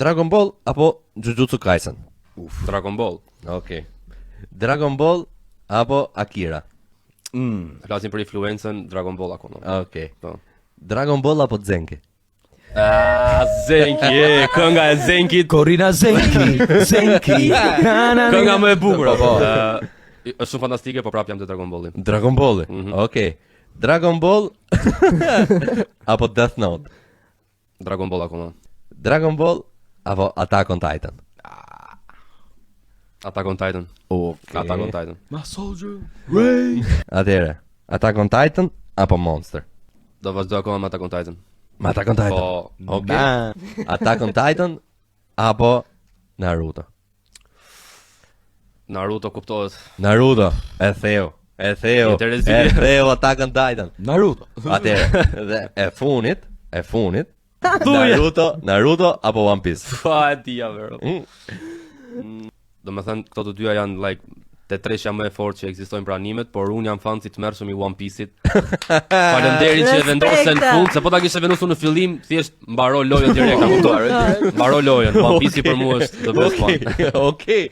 Dragon Ball apo Jujutsu Kaisen? Dragon Ball. Okej. Dragon Ball apo Akira? Flasim për influencën Dragon Ball akoma. Okej. Po. Dragon Ball apo Zenki? Zenki, kënga e Zenkit. Corina Zenki. Kënga më e bukur, po. Është shumë fantastike, po prap jam te Dragon Balli. Dragon Balli. Okej. Dragon Ball apo Death Note? Dragon Ball akoma. Dragon Ball apo Attack on Titan? Attack on Titan. Attack on Titan. My soldier, Ray. Atëre, Attack on Titan apo Monster? Do vazhdoj akoma me Attack on Titan. Me Attack on Titan. Po, Okej. Attack on Titan apo Naruto? Naruto kuptohet. Naruto, e theu. Interesim. E theu Attack on Titan. Naruto. Atëre, dhe e funit. Naruto apo One Piece? Pa e dia vero. Do me thënë, këto të dyja janë like te treshja më e fortë që ekzistojnë për animet, por unë jam fan si të mërshëm i One Piece-it. Faleminderit që e vendose në fund, se po ta kishe vendosur në fillim, thjesht mbaro lojën direkt, a kuptoj. Mbaro lojën. One Piece-i për mua është the best one. Okej.